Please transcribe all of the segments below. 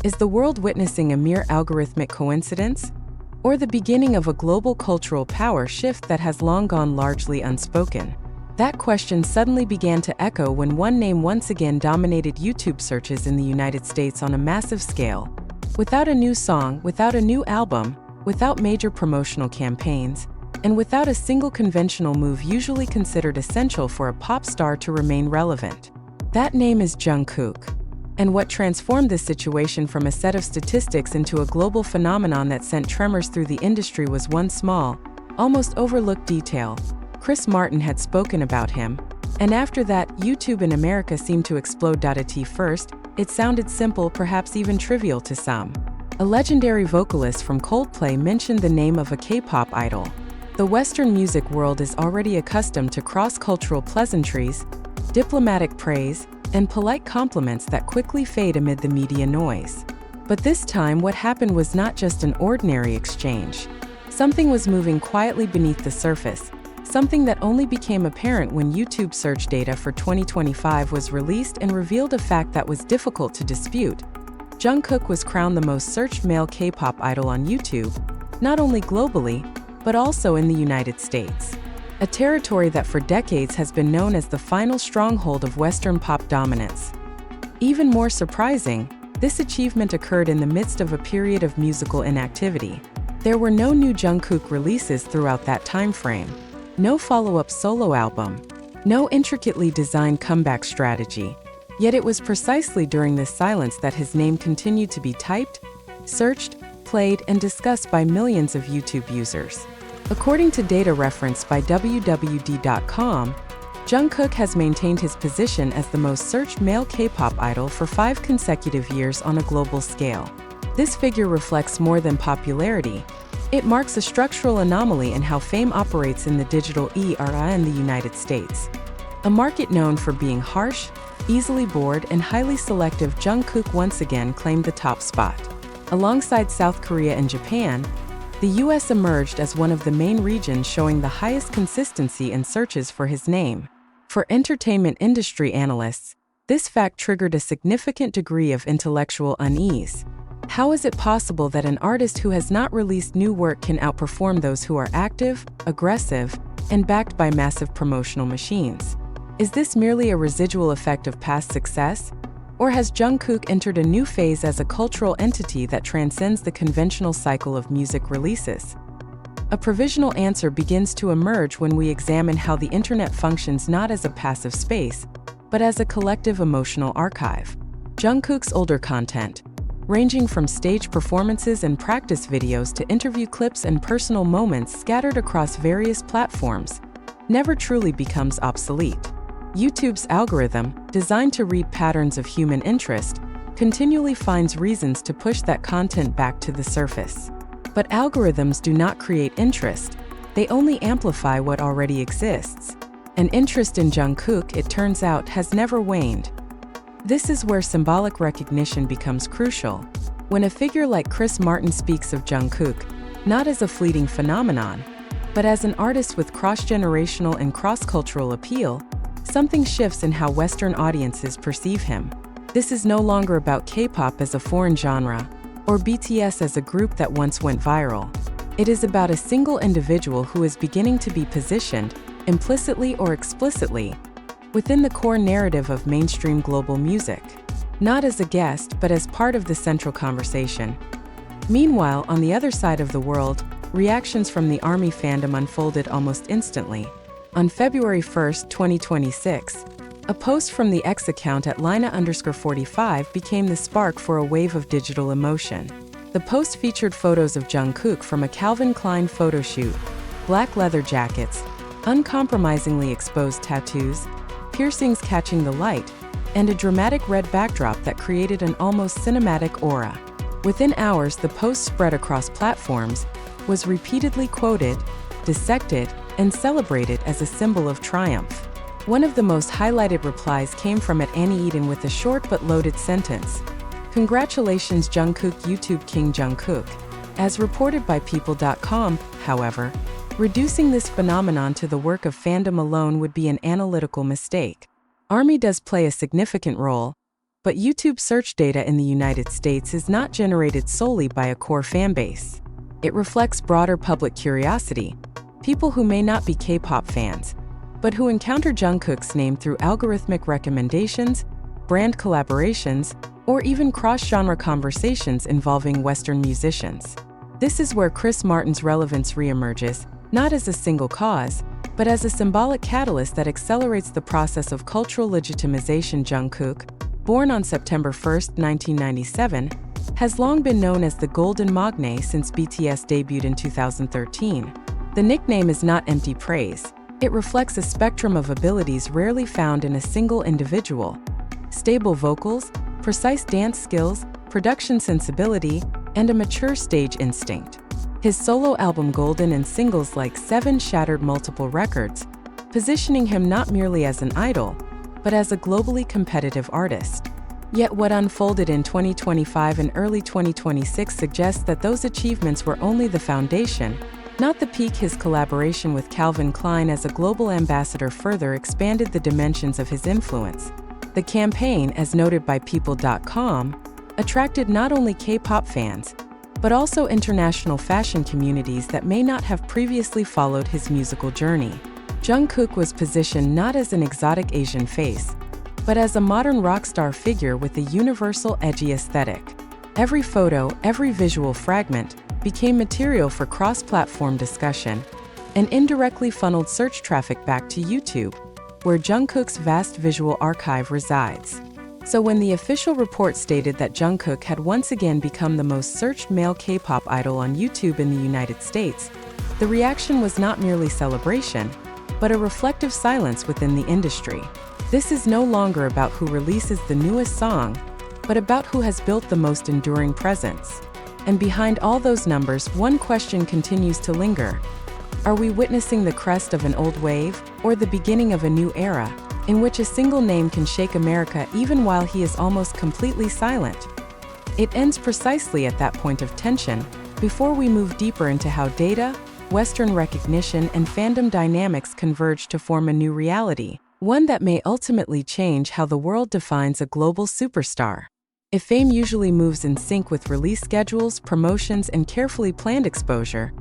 Is the world witnessing a mere algorithmic coincidence? Or the beginning of a global cultural power shift that has long gone largely unspoken? That question suddenly began to echo when one name once again dominated YouTube searches in the United States on a massive scale. Without a new song, without a new album, without major promotional campaigns, and without a single conventional move usually considered essential for a pop star to remain relevant. That name is Jungkook. And what transformed this situation from a set of statistics into a global phenomenon that sent tremors through the industry was one small, almost overlooked detail. Chris Martin had spoken about him, and after that, YouTube in America seemed to explode. At first, it sounded simple, perhaps even trivial to some. A legendary vocalist from Coldplay mentioned the name of a K-pop idol. The Western music world is already accustomed to cross-cultural pleasantries, diplomatic praise, and polite compliments that quickly fade amid the media noise. But this time, what happened was not just an ordinary exchange. Something was moving quietly beneath the surface, something that only became apparent when YouTube search data for 2025 was released and revealed a fact that was difficult to dispute. Jungkook was crowned the most searched male K-pop idol on YouTube, not only globally, but also in the United States. A territory that for decades has been known as the final stronghold of Western pop dominance. Even more surprising, this achievement occurred in the midst of a period of musical inactivity. There were no new Jungkook releases throughout that time frame, no follow-up solo album, no intricately designed comeback strategy. Yet it was precisely during this silence that his name continued to be typed, searched, played, and discussed by millions of YouTube users. According to data referenced by wwd.com, Jungkook has maintained his position as the most searched male K-pop idol for 5 consecutive years on a global scale. This figure reflects more than popularity. It marks a structural anomaly in how fame operates in the digital era in the United States. A market known for being harsh, easily bored, and highly selective, Jungkook once again claimed the top spot. Alongside South Korea and Japan, the US emerged as one of the main regions showing the highest consistency in searches for his name. For entertainment industry analysts, this fact triggered a significant degree of intellectual unease. How is it possible that an artist who has not released new work can outperform those who are active, aggressive, and backed by massive promotional machines? Is this merely a residual effect of past success? Or has Jungkook entered a new phase as a cultural entity that transcends the conventional cycle of music releases? A provisional answer begins to emerge when we examine how the internet functions not as a passive space, but as a collective emotional archive. Jungkook's older content, ranging from stage performances and practice videos to interview clips and personal moments scattered across various platforms, never truly becomes obsolete. YouTube's algorithm, designed to read patterns of human interest, continually finds reasons to push that content back to the surface. But algorithms do not create interest, they only amplify what already exists. And interest in Jungkook, it turns out, has never waned. This is where symbolic recognition becomes crucial. When a figure like Chris Martin speaks of Jungkook, not as a fleeting phenomenon, but as an artist with cross-generational and cross-cultural appeal, something shifts in how Western audiences perceive him. This is no longer about K-pop as a foreign genre, or BTS as a group that once went viral. It is about a single individual who is beginning to be positioned, implicitly or explicitly, within the core narrative of mainstream global music. Not as a guest, but as part of the central conversation. Meanwhile, on the other side of the world, reactions from the ARMY fandom unfolded almost instantly. On February 1, 2026, a post from the X account at Lina_45 became the spark for a wave of digital emotion. The post featured photos of Jungkook from a Calvin Klein photo shoot, black leather jackets, uncompromisingly exposed tattoos, piercings catching the light, and a dramatic red backdrop that created an almost cinematic aura. Within hours, the post spread across platforms, was repeatedly quoted, dissected, and celebrated as a symbol of triumph. One of the most highlighted replies came from Annie Eden with a short but loaded sentence. "Congratulations Jungkook, YouTube King Jungkook." As reported by People.com, however, reducing this phenomenon to the work of fandom alone would be an analytical mistake. ARMY does play a significant role, But YouTube search data in the United States is not generated solely by a core fanbase. It reflects broader public curiosity, people who may not be K-pop fans, but who encounter Jungkook's name through algorithmic recommendations, brand collaborations, or even cross-genre conversations involving Western musicians. This is where Chris Martin's Relevance reemerges, not as a single cause, but as a symbolic catalyst that accelerates the process of cultural legitimization. Jungkook, born on September 1, 1997, has long been known as the Golden Magne since BTS debuted in 2013. The nickname is not empty praise. It reflects a spectrum of abilities rarely found in a single individual. Stable vocals, precise dance skills, production sensibility, and a mature stage instinct. His solo album Golden and singles like Seven shattered multiple records, positioning him not merely as an idol, but as a globally competitive artist. Yet what unfolded in 2025 and early 2026 suggests that those achievements were only the foundation, not the peak. His collaboration with Calvin Klein as a global ambassador further expanded the dimensions of his influence. The campaign, as noted by People.com, attracted not only K-pop fans, but also international fashion communities that may not have previously followed his musical journey. Jungkook was positioned not as an exotic Asian face, but as a modern rock star figure with a universal edgy aesthetic. Every photo, every visual fragment, became material for cross-platform discussion and indirectly funneled search traffic back to YouTube, where Jungkook's vast visual archive resides. So when the official report stated that Jungkook had once again become the most searched male K-pop idol on YouTube in the United States, the reaction was not merely celebration, but a reflective silence within the industry. This is no longer about who releases the newest song, but about who has built the most enduring presence. And behind all those numbers, one question continues to linger. Are we witnessing the crest of an old wave, or the beginning of a new era, in which a single name can shake America even while he is almost completely silent? It ends precisely at that point of tension, before we move deeper into how data, Western recognition, and fandom dynamics converge to form a new reality, one that may ultimately change how the world defines a global superstar. If fame usually moves in sync with release schedules, promotions, and carefully planned exposure,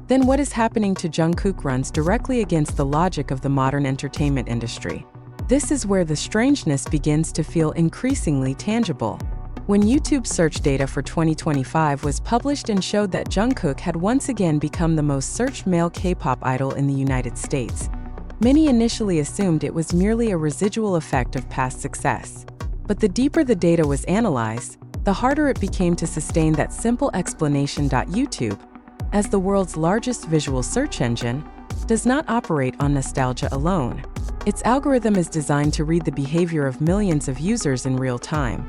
then what is happening to Jungkook runs directly against the logic of the modern entertainment industry. This is where the strangeness begins to feel increasingly tangible. When YouTube search data for 2025 was published and showed that Jungkook had once again become the most searched male K-pop idol in the United States, many initially assumed it was merely a residual effect of past success. But the deeper the data was analyzed, the harder it became to sustain that simple explanation. YouTube, as the world's largest visual search engine, does not operate on nostalgia alone. Its algorithm is designed to read the behavior of millions of users in real time.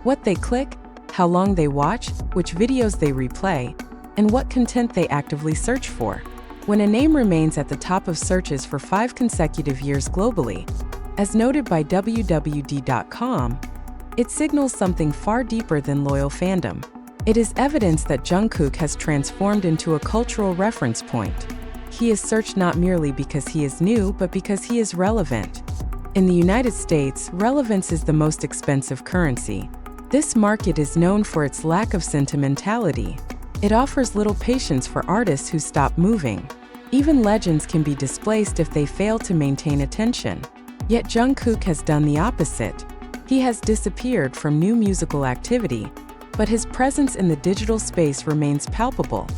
What they click, how long they watch, which videos they replay, and what content they actively search for. When a name remains at the top of searches for 5 consecutive years globally, as noted by WWD.com, it signals something far deeper than loyal fandom. It is evidence that Jungkook has transformed into a cultural reference point. He is searched not merely because he is new, but because he is relevant. In the United States, relevance is the most expensive currency. This market is known for its lack of sentimentality. It offers little patience for artists who stop moving. Even legends can be displaced if they fail to maintain attention. Yet Jungkook has done the opposite. He has disappeared from new musical activity, but his presence in the digital space remains palpable.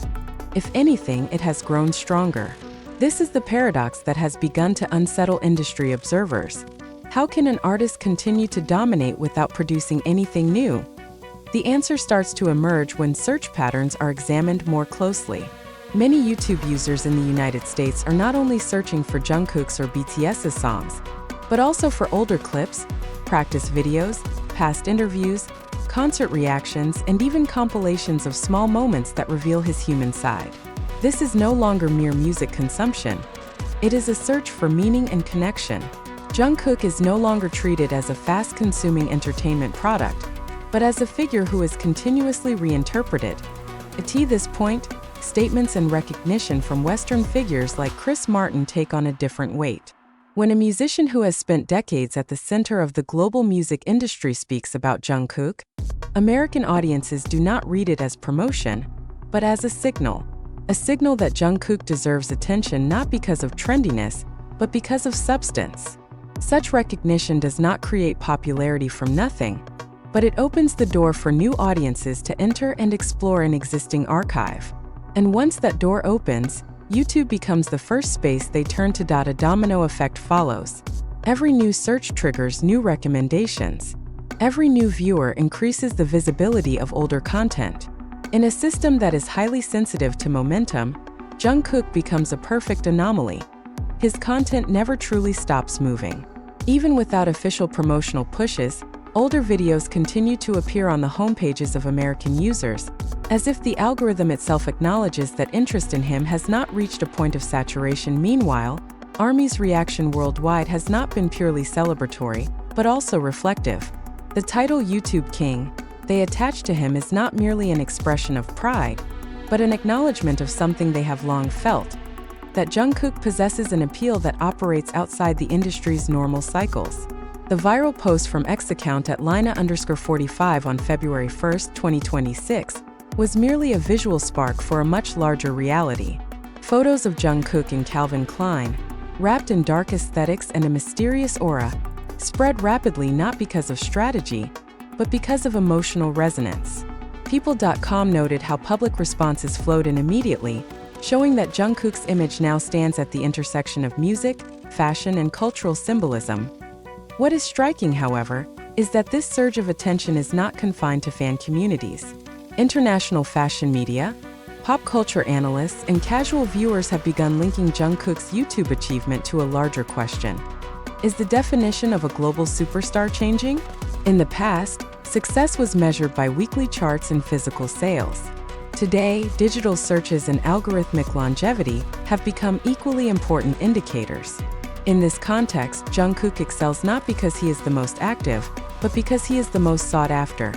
If anything, it has grown stronger. This is the paradox that has begun to unsettle industry observers. How can an artist continue to dominate without producing anything new? The answer starts to emerge when search patterns are examined more closely. Many YouTube users in the United States are not only searching for Jungkook's or BTS's songs, but also for older clips, practice videos, past interviews, concert reactions, and even compilations of small moments that reveal his human side. This is no longer mere music consumption. It is a search for meaning and connection. Jungkook is no longer treated as a fast-consuming entertainment product, but as a figure who is continuously reinterpreted. At this point, statements and recognition from Western figures like Chris Martin take on a different weight. When a musician who has spent decades at the center of the global music industry speaks about Jungkook, American audiences do not read it as promotion, but as a signal that Jungkook deserves attention not because of trendiness, but because of substance. Such recognition does not create popularity from nothing, but it opens the door for new audiences to enter and explore an existing archive. And once that door opens, YouTube becomes the first space they turn to. A domino effect follows. Every new search triggers new recommendations. Every new viewer increases the visibility of older content. In a system that is highly sensitive to momentum, Jungkook becomes a perfect anomaly. His content never truly stops moving. Even without official promotional pushes, older videos continue to appear on the homepages of American users, as if the algorithm itself acknowledges that interest in him has not reached a point of saturation. Meanwhile, ARMY's reaction worldwide has not been purely celebratory, but also reflective. The title YouTube King they attach to him is not merely an expression of pride, but an acknowledgement of something they have long felt, that Jungkook possesses an appeal that operates outside the industry's normal cycles. The viral post from X account at Lina_45 on February 1, 2026, was merely a visual spark for a much larger reality. Photos of Jungkook and Calvin Klein, wrapped in dark aesthetics and a mysterious aura, spread rapidly not because of strategy, but because of emotional resonance. People.com noted how public responses flowed in immediately, showing that Jungkook's image now stands at the intersection of music, fashion, and cultural symbolism. What is striking, however, is that this surge of attention is not confined to fan communities. International fashion media, pop culture analysts, and casual viewers have begun linking Jungkook's YouTube achievement to a larger question. Is the definition of a global superstar changing? In the past, success was measured by weekly charts and physical sales. Today, digital searches and algorithmic longevity have become equally important indicators. In this context, Jungkook excels not because he is the most active, but because he is the most sought after.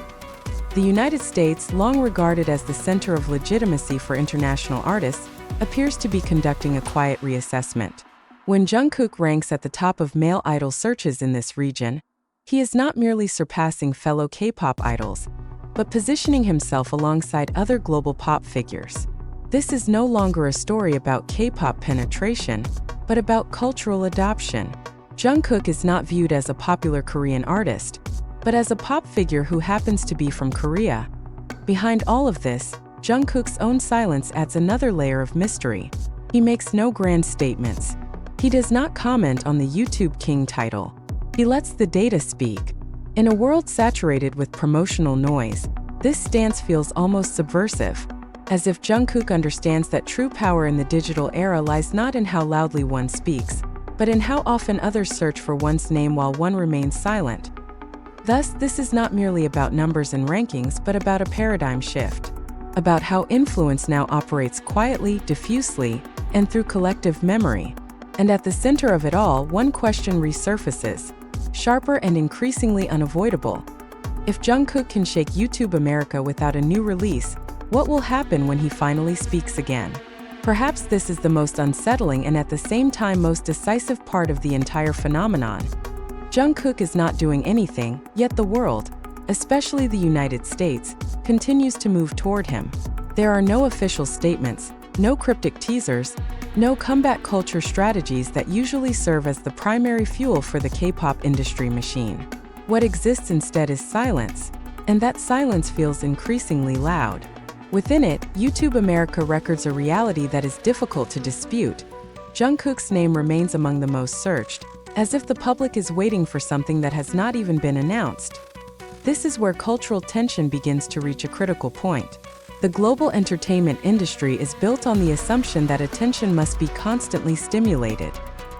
The United States, long regarded as the center of legitimacy for international artists, appears to be conducting a quiet reassessment. When Jungkook ranks at the top of male idol searches in this region, he is not merely surpassing fellow K-pop idols, but positioning himself alongside other global pop figures. This is no longer a story about K-pop penetration, but about cultural adoption. Jungkook is not viewed as a popular Korean artist, but as a pop figure who happens to be from Korea. Behind all of this, Jungkook's own silence adds another layer of mystery. He makes no grand statements. He does not comment on the YouTube King title. He lets the data speak. In a world saturated with promotional noise, this stance feels almost subversive, as if Jungkook understands that true power in the digital era lies not in how loudly one speaks, but in how often others search for one's name while one remains silent. Thus, this is not merely about numbers and rankings, but about a paradigm shift, about how influence now operates quietly, diffusely, and through collective memory. And at the center of it all, one question resurfaces, sharper and increasingly unavoidable. If Jungkook can shake YouTube America without a new release, what will happen when he finally speaks again? Perhaps this is the most unsettling and at the same time most decisive part of the entire phenomenon. Jungkook is not doing anything, yet the world, especially the United States, continues to move toward him. There are no official statements, no cryptic teasers, no comeback culture strategies that usually serve as the primary fuel for the K-pop industry machine. What exists instead is silence, and that silence feels increasingly loud. Within it, YouTube America records a reality that is difficult to dispute. Jungkook's name remains among the most searched, as if the public is waiting for something that has not even been announced. This is where cultural tension begins to reach a critical point. The global entertainment industry is built on the assumption that attention must be constantly stimulated.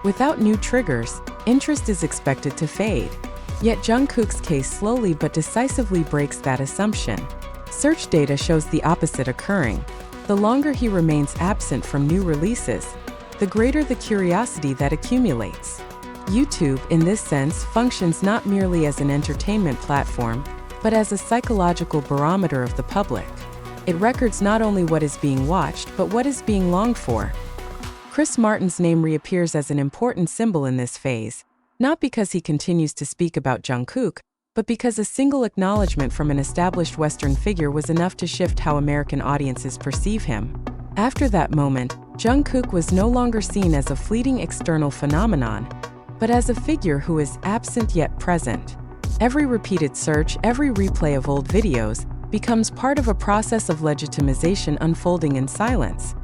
Without new triggers, interest is expected to fade. Yet Jungkook's case slowly but decisively breaks that assumption. Search data shows the opposite occurring. The longer he remains absent from new releases, the greater the curiosity that accumulates. YouTube, in this sense, functions not merely as an entertainment platform, but as a psychological barometer of the public. It records not only what is being watched, but what is being longed for. Chris Martin's name reappears as an important symbol in this phase, not because he continues to speak about Jungkook, but because a single acknowledgement from an established Western figure was enough to shift how American audiences perceive him. After that moment, Jungkook was no longer seen as a fleeting external phenomenon, but as a figure who is absent yet present. Every repeated search, every replay of old videos, becomes part of a process of legitimization unfolding in silence.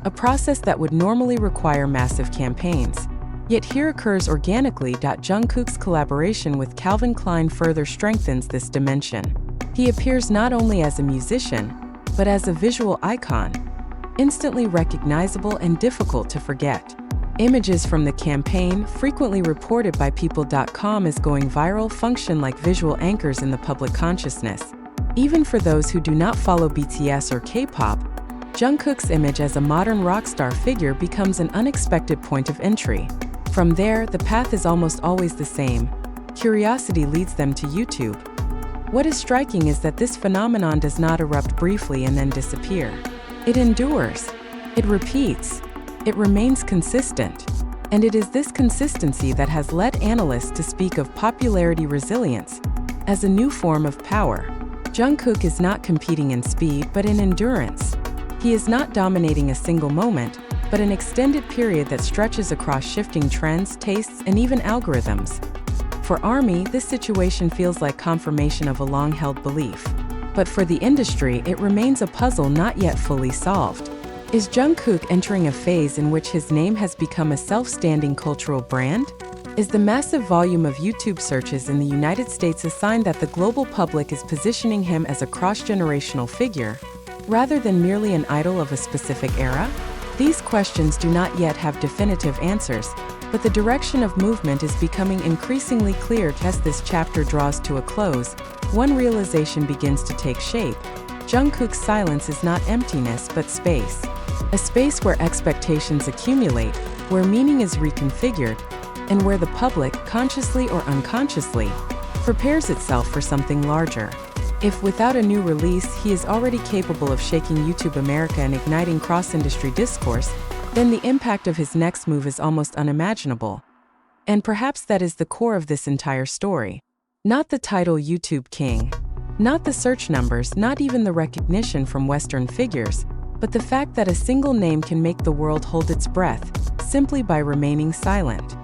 A process that would normally require massive campaigns. Yet here occurs organically. Jungkook's collaboration with Calvin Klein further strengthens this dimension. He appears not only as a musician, but as a visual icon, instantly recognizable and difficult to forget. Images from the campaign, frequently reported by People.com as going viral, function like visual anchors in the public consciousness. Even for those who do not follow BTS or K-pop, Jungkook's image as a modern rock star figure becomes an unexpected point of entry. From there, the path is almost always the same. Curiosity leads them to YouTube. What is striking is that this phenomenon does not erupt briefly and then disappear. It endures. It repeats. It remains consistent. And it is this consistency that has led analysts to speak of popularity resilience as a new form of power. Jungkook is not competing in speed, but in endurance. He is not dominating a single moment, but an extended period that stretches across shifting trends, tastes, and even algorithms. For ARMY, this situation feels like confirmation of a long-held belief. But for the industry, it remains a puzzle not yet fully solved. Is Jungkook entering a phase in which his name has become a self-standing cultural brand? Is the massive volume of YouTube searches in the United States a sign that the global public is positioning him as a cross-generational figure, rather than merely an idol of a specific era? These questions do not yet have definitive answers, but the direction of movement is becoming increasingly clear as this chapter draws to a close. One realization begins to take shape. Jungkook's silence is not emptiness but space. A space where expectations accumulate, where meaning is reconfigured, and where the public, consciously or unconsciously, prepares itself for something larger. If without a new release he is already capable of shaking YouTube America and igniting cross-industry discourse, then the impact of his next move is almost unimaginable. And perhaps that is the core of this entire story. Not the title YouTube King, not the search numbers, not even the recognition from Western figures, but the fact that a single name can make the world hold its breath, simply by remaining silent.